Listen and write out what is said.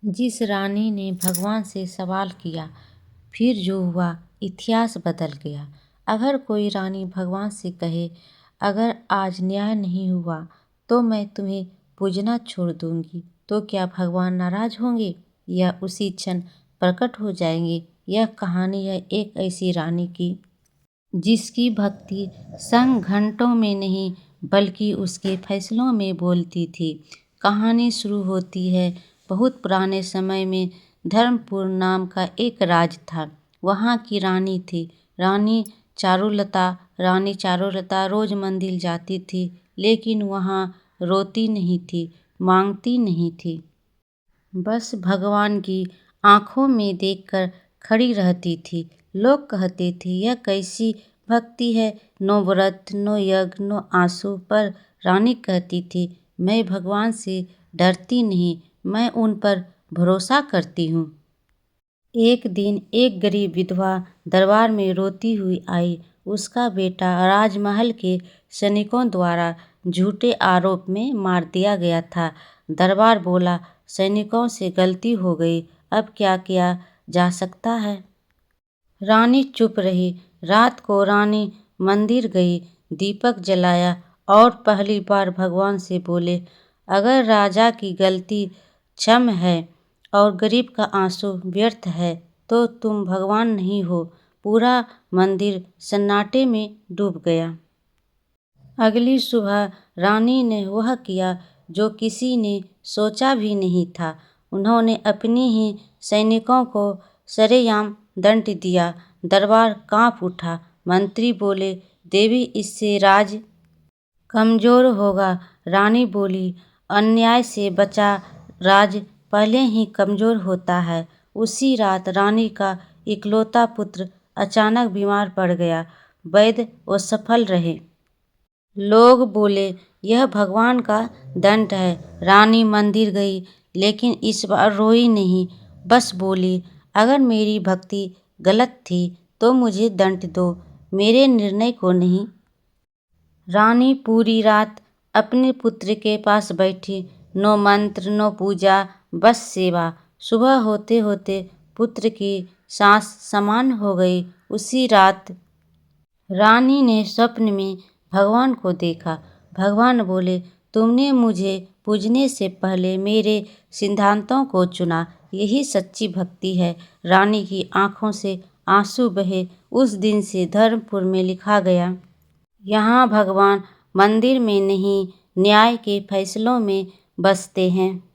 जिस रानी ने भगवान से सवाल किया, फिर जो हुआ इतिहास बदल गया। अगर कोई रानी भगवान से कहे, अगर आज न्याय नहीं हुआ तो मैं तुम्हें पूजना छोड़ दूंगी, तो क्या भगवान नाराज होंगे या उसी क्षण प्रकट हो जाएंगे? यह कहानी है एक ऐसी रानी की जिसकी भक्ति संग घंटों में नहीं बल्कि उसके फैसलों में बोलती थी। कहानी शुरू होती है बहुत पुराने समय में। धर्मपुर नाम का एक राज था। वहाँ की रानी थी रानी चारुलता रोज मंदिर जाती थी, लेकिन वहाँ रोती नहीं थी, मांगती नहीं थी, बस भगवान की आंखों में देखकर खड़ी रहती थी। लोग कहते थे, यह कैसी भक्ति है, नो व्रत, नो यज्ञ, नो आंसू। पर रानी कहती थी, मैं भगवान से डरती नहीं, मैं उन पर भरोसा करती हूँ। एक दिन एक गरीब विधवा दरबार में रोती हुई आई। उसका बेटा राजमहल के सैनिकों द्वारा झूठे आरोप में मार दिया गया था। दरबार बोला, सैनिकों से गलती हो गई, अब क्या किया जा सकता है? रानी चुप रही। रात को रानी मंदिर गई, दीपक जलाया और पहली बार भगवान से बोले, अगर राजा की गलती क्षम है और गरीब का आंसू व्यर्थ है तो तुम भगवान नहीं हो। पूरा मंदिर सन्नाटे में डूब गया। अगली सुबह रानी ने वह किया जो किसी ने सोचा भी नहीं था। उन्होंने अपनी ही सैनिकों को सरेआम दंड दिया। दरबार कांप उठा। मंत्री बोले, देवी, इससे राज कमजोर होगा। रानी बोली, अन्याय से बचा राज पहले ही कमजोर होता है। उसी रात रानी का इकलौता पुत्र अचानक बीमार पड़ गया। वैद्य असफल रहे। लोग बोले, यह भगवान का दंड है। रानी मंदिर गई, लेकिन इस बार रोई नहीं, बस बोली, अगर मेरी भक्ति गलत थी तो मुझे दंड दो, मेरे निर्णय को नहीं। रानी पूरी रात अपने पुत्र के पास बैठी, नो मंत्र, नो पूजा, बस सेवा। सुबह होते होते पुत्र की सांस समान हो गई। उसी रात रानी ने स्वप्न में भगवान को देखा। भगवान बोले, तुमने मुझे पूजने से पहले मेरे सिद्धांतों को चुना, यही सच्ची भक्ति है। रानी की आंखों से आंसू बहे। उस दिन से धर्मपुर में लिखा गया, यहाँ भगवान मंदिर में नहीं, न्याय के फैसलों में बसते हैं।